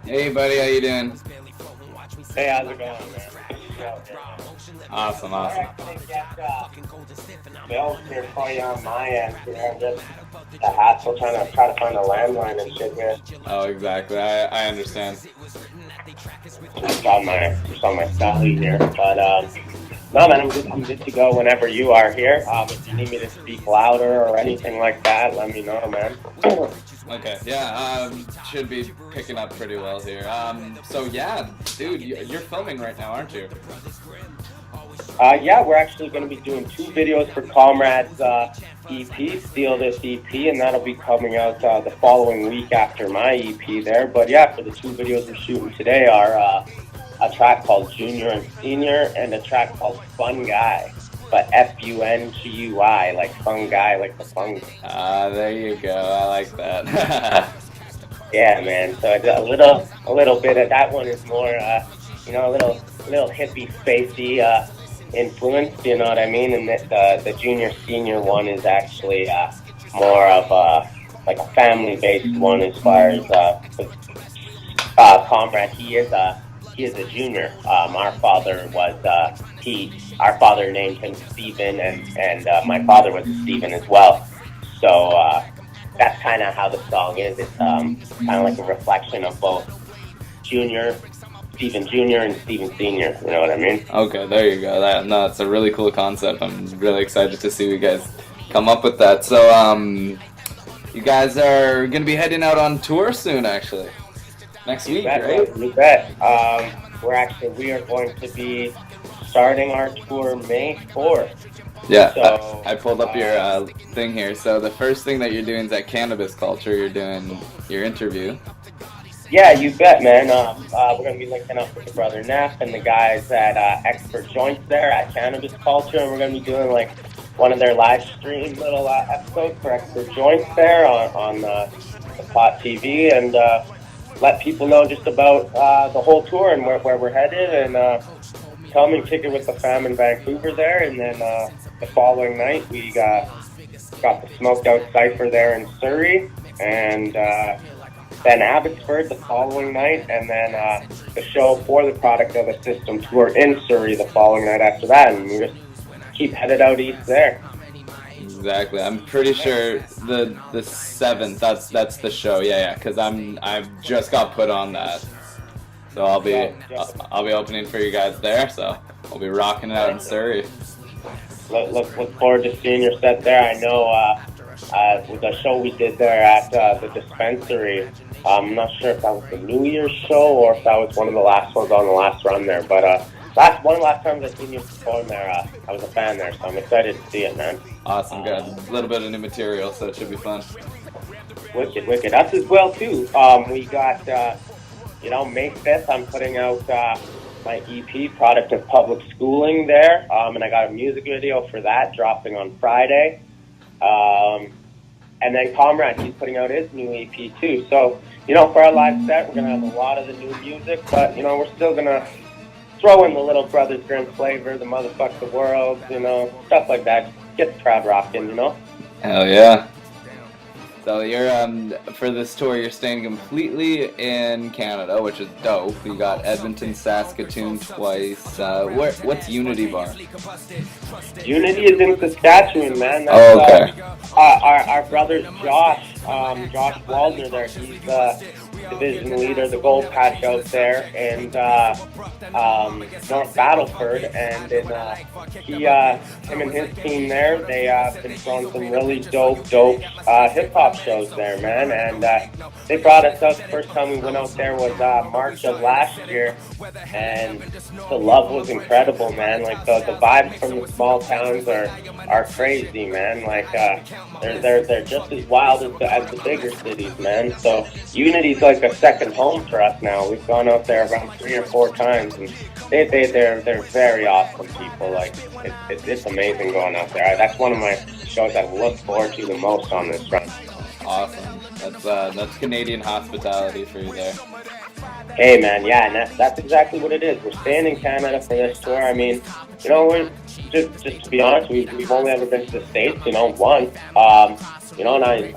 Hey, buddy, how you doing? Hey, how's it going, man? Awesome. I actually get bills here for you on my end here. I'm just a hassle trying to find a landline and shit here. Oh, exactly. I understand. Just on my celly here, but no, man, I'm good to go whenever you are here. If you need me to speak louder or anything like that, let me know, man. Okay, yeah, should be picking up pretty well here. So yeah, dude, you're filming right now, aren't you? Yeah, we're actually going to be doing 2 videos for Comrade's EP, Steal This EP, and that'll be coming out the following week after my EP there. But yeah, for the 2 videos we're shooting today are a track called Junior and Senior and a track called Fun Guy, but F-U-N-G-U-I, like fun guy, like the fun. There you go. I like that. Yeah, man. So a little bit of that one is more, a little hippie spacey influence. You know what I mean? And the Junior Senior one is actually more of like a family based one as far as Comrade. He is a junior. Our father named him Stephen, and my father was Stephen as well. So that's kind of how the song is. It's kind of like a reflection of both Stephen Jr. and Stephen Sr. You know what I mean? Okay, there you go. That's a really cool concept. I'm really excited to see you guys come up with that. So you guys are gonna be heading out on tour soon, actually. Next week, right? You bet. We are going to be starting our tour May 4th. Yeah, so, I pulled up your thing here. So the first thing that you're doing is at Cannabis Culture. You're doing your interview. Yeah, you bet, man. We're going to be linking up with the brother Neff and the guys at Expert Joints there at Cannabis Culture, and we're going to be doing like one of their live stream little episodes for Expert Joints there on the Pot TV, and let people know just about the whole tour and where we're headed, and coming kick it with the fam in Vancouver there, and then the following night we got the Smoked Out Cypher there in Surrey, and then Abbotsford the following night, and then the show for the Product of the System tour in Surrey the following night after that, and we just keep headed out east there. Exactly. I'm pretty sure the 7th. That's the show. Yeah. Because I've just got put on that, so I'll be opening for you guys there. So I'll be rocking it out in Surrey. Look forward to seeing your set there. I know with the show we did there at the dispensary. I'm not sure if that was the New Year's show or if that was one of the last ones on the last run there, but last times I've seen you perform there, I was a fan there, so I'm excited to see it, man. Awesome, good. A little bit of new material, so it should be fun. Wicked. Us as well, too. We got, May 5th, I'm putting out my EP, Product of Public Schooling there, and I got a music video for that dropping on Friday. And then Comrade, he's putting out his new EP, too. So, for our live set, we're going to have a lot of the new music, but, we're still going to throw in the Little Brothers Grim flavor, the Motherfuck the World, stuff like that. Get the crowd rocking, Hell yeah. So you're for this tour, you're staying completely in Canada, which is dope. You got Edmonton, Saskatoon twice. What's Unity Bar? Unity is in Saskatchewan, man. That's, okay. Our brother Josh Waldner there. He's division leader, the Gold Patch out there, and North Battleford, and then him and his team there, they been throwing some really dope hip hop shows there, man, and they brought us out. The first time we went out there was March of last year, and the love was incredible, man. Like the vibes from the small towns are crazy, man. Like they're just as wild as the bigger cities, man. So Unity's like a second home for us now. We've gone out there around 3 or 4 times, and they're very awesome people. Like it's amazing going out there. That's one of my shows I look forward to the most on this run. Awesome. That's Canadian hospitality for you there. Hey man, yeah, and that's exactly what it is. We're staying in Canada for this tour. I mean, we're just to be honest, we've only ever been to the States, once. and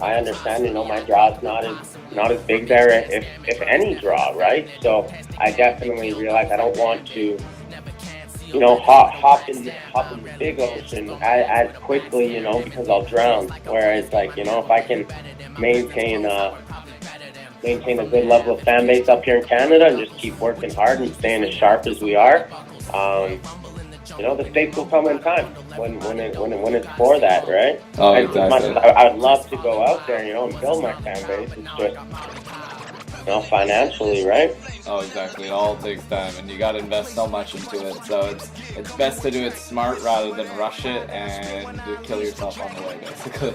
I understand, my draw's not as big there, if any draw, right? So I definitely realize I don't want to, hop in the big ocean as quickly, because I'll drown. Whereas, like, if I can maintain maintain a good level of fan base up here in Canada and just keep working hard and staying as sharp as we are, the States will come in time when it's for that, right? Oh, and exactly. as much as I would love to go out there, and build my fan base, it's just, financially, right? Oh, exactly. It all takes time, and you got to invest so much into it. So it's best to do it smart rather than rush it and kill yourself on the way, basically.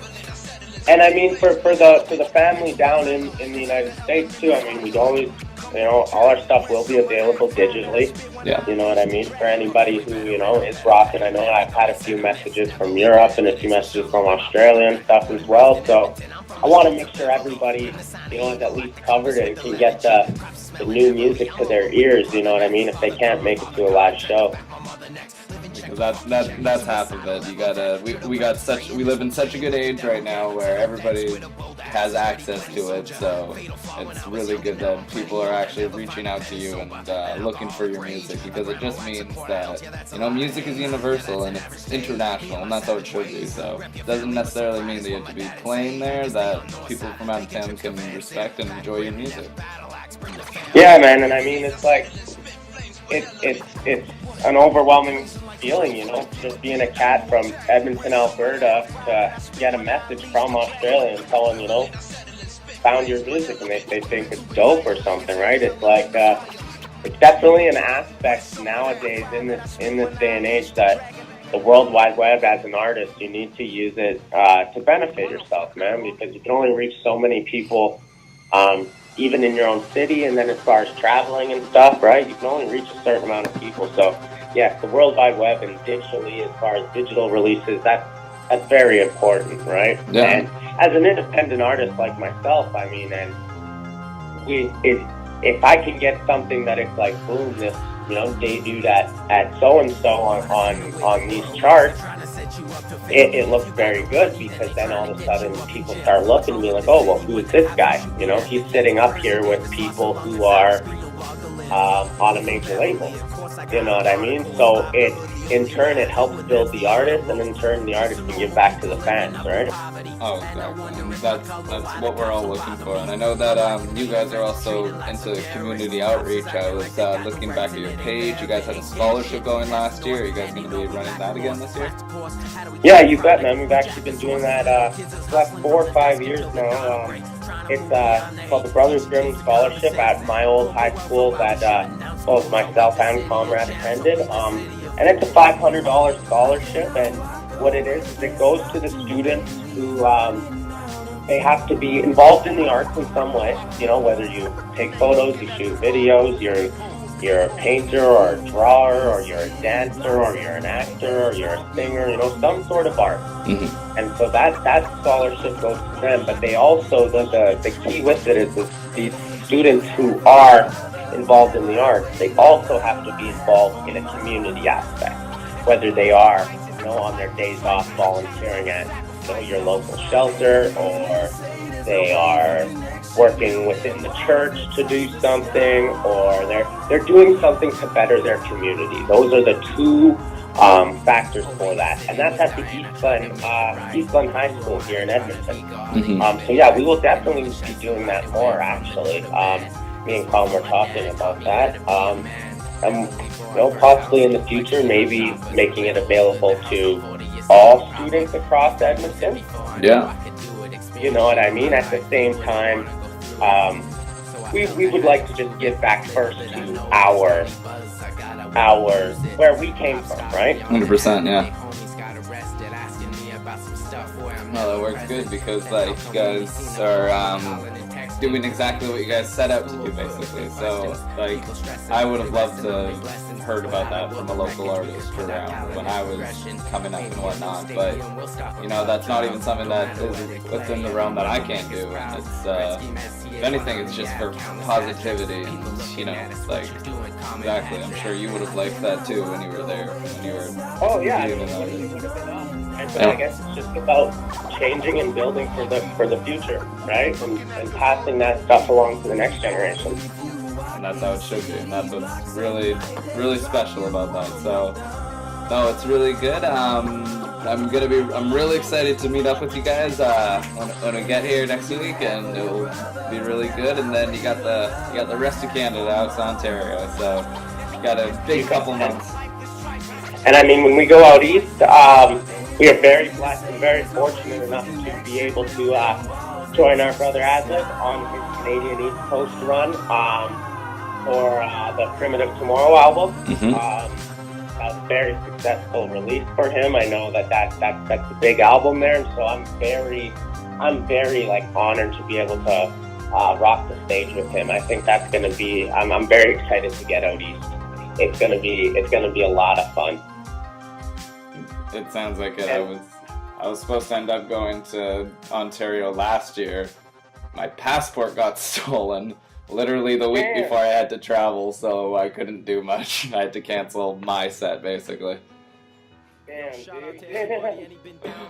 And I mean, for the family down in the United States too. I mean, we'd always, all our stuff will be available digitally. Yeah. You know what I mean? For anybody who is rocking. I know I've had a few messages from Europe and a few messages from Australia and stuff as well. So I want to make sure everybody, is at least covered and can get the new music to their ears. You know what I mean? If they can't make it to a live show. Because that's half of it. You gotta we live in such a good age right now where everybody has access to it, so it's really good that people are actually reaching out to you and looking for your music, because it just means that music is universal and it's international, and that's how it should be. So it doesn't necessarily mean that you have to be playing there, that people from out of town can respect and enjoy your music. Yeah, man, and I mean, it's like it's an overwhelming feeling, just being a cat from Edmonton, Alberta, to get a message from Australia and tell them, found your music, and they think it's dope or something, right? It's like it's definitely an aspect nowadays in this day and age that the World Wide Web, as an artist, you need to use it to benefit yourself, man, because you can only reach so many people. Even in your own city, and then as far as traveling and stuff, right? You can only reach a certain amount of people. So, yes, the World Wide Web and digitally, as far as digital releases, that's very important, right? Yeah. And as an independent artist like myself, I mean, and if I can get something that it's like, boom, this debuted at so and so on these charts, it looks very good, because then all of a sudden people start looking at me like, oh, well, who is this guy? He's sitting up here with people who are on a major label. You know what I mean? So in turn, it helps build the artist, and in turn, the artist can give back to the fans, right? Oh, exactly. And that's what we're all looking for. And I know that you guys are also into community outreach. I was looking back at your page. You guys had a scholarship going last year. Are you guys going to be running that again this year? Yeah, you bet, man. We've actually been doing that for like 4 or 5 years now. It's called the Brothers Grimm Scholarship at my old high school that both myself and Comrade attended. And it's a $500 scholarship, and what it is it goes to the students who they have to be involved in the arts in some way. Whether you take photos, you shoot videos, you're a painter or a drawer, or you're a dancer, or you're an actor, or you're a singer, some sort of art. Mm-hmm. And so that scholarship goes to them. But they also, the key with it is these students who are involved in the arts, they also have to be involved in a community aspect, whether they are, on their days off volunteering at your local shelter, or they are working within the church to do something, or they're doing something to better their community. Those are the two factors for that, and that's at the East Glen High School here in Edmonton. Mm-hmm. So yeah, we will definitely be doing that more, actually. Me and Colin were talking about that. And possibly in the future, maybe making it available to all students across Edmonton. Yeah. You know what I mean? At the same time, we would like to just give back first to our where we came from, right? 100%, yeah. Well, that works good, because you guys are doing exactly what you guys set out to do, basically. So, I would have loved to have heard about that from a local artist around when I was coming up and whatnot. But, that's not even something that is within the realm that I can't do. And it's, if anything, it's just for positivity and, Exactly. I'm sure you would have liked that too when you were there. When you were. Oh yeah, I being mean, an it artist. would have been awesome. And Yeah. I guess it's just about changing and building for the future, right? And passing that stuff along to the next generation. And that's how it should be. And that's what's really, really special about that. So, no, it's really good. I'm really excited to meet up with you guys when we get here next week, and it will be really good. And then you got the rest of Canada out to Ontario, so you got a big couple months. And I mean, when we go out east, we are very blessed and very fortunate enough to be able to join our brother Adlib on his Canadian East Coast run for the Primitive Tomorrow album. A very successful release for him. I know that's a big album there, and so I'm very like honored to be able to rock the stage with him. I think that's going to be. I'm very excited to get out east. It's gonna be a lot of fun. It sounds like it. I was supposed to end up going to Ontario last year. My passport got stolen literally the week before I had to travel, so I couldn't do much. I had to cancel my set, basically. Damn, dude.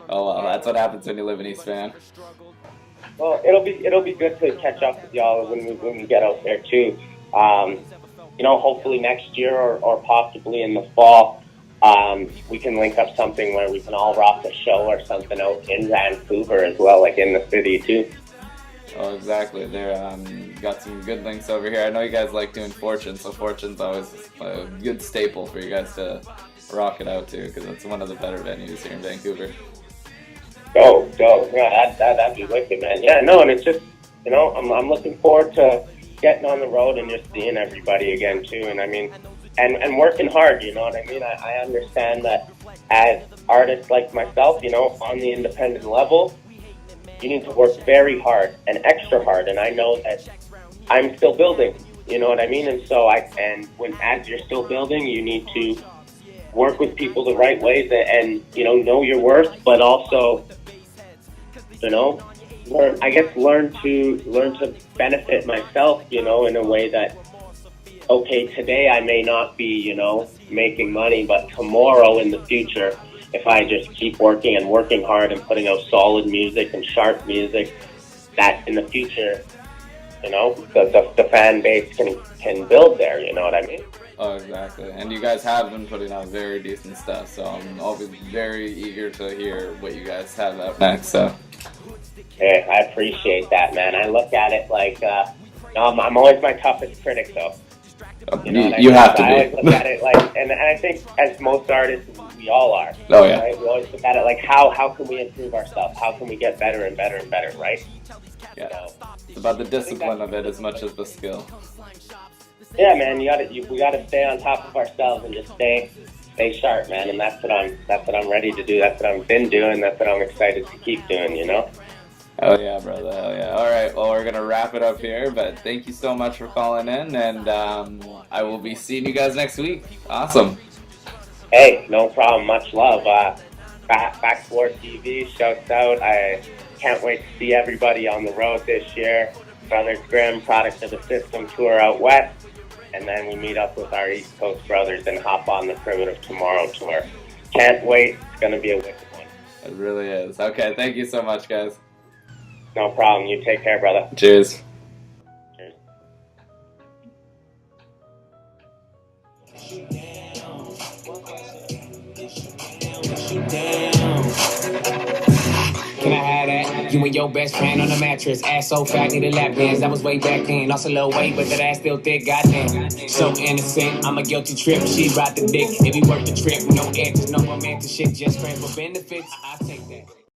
Oh well, that's what happens when you live in East Van. Well, it'll be good to catch up with y'all when we get out there too. Hopefully next year or possibly in the fall, we can link up something where we can all rock a show or something out in Vancouver as well, like in the city too. Oh, exactly. They're got some good links over here. I know you guys like doing Fortune, so Fortune's always a good staple for you guys to rock it out to, because it's one of the better venues here in Vancouver. Go. Yeah, that'd be wicked, man. Yeah, no, and it's just, I'm looking forward to getting on the road and just seeing everybody again too. And I mean, and working hard, you know what I mean? I understand that as artists like myself, on the independent level, you need to work very hard and extra hard. And I know that I'm still building, you know what I mean? And so as you're still building, you need to work with people the right ways and know your worth, but also, learn to benefit myself, in a way that, okay, today I may not be, making money, but tomorrow in the future, if I just keep working and working hard and putting out solid music and sharp music, that in the future, the fan base can build there, you know what I mean? Oh, exactly. And you guys have been putting out very decent stuff, so I'll be very eager to hear what you guys have out next. So. Yeah, I appreciate that, man. I look at it like, I'm always my toughest critic, though. You have to be. I always look at it like, and I think as most artists, we all are. Oh, yeah. Right? We always look at it like, how can we improve ourselves? How can we get better and better and better, right? Yeah. It's about the discipline of it as much as the skill. Yeah, man. We gotta stay on top of ourselves and just stay sharp, man. And that's what I'm ready to do. That's what I've been doing. That's what I'm excited to keep doing. Hell yeah, brother. Hell yeah. All right. Well, we're gonna wrap it up here. But thank you so much for calling in, and I will be seeing you guys next week. Awesome. Hey, no problem. Much love. BaxwarTV, shouts out. I can't wait to see everybody on the road this year. Brothers Grimm, Product of the System tour out west. And then we meet up with our East Coast brothers and hop on the Primitive Tomorrow tour. Can't wait. It's going to be a wicked one. It really is. Okay, thank you so much, guys. No problem. You take care, brother. Cheers. Cheers. Can I have that? You and your best friend on the mattress. Ass so fat, need a lap dance. That was way back then. Lost a little weight, but that ass still thick. Goddamn. So innocent. I'm a guilty trip. She ride the dick. Maybe worth the trip. No edges, no romantic shit. Just friends with benefits. I take that.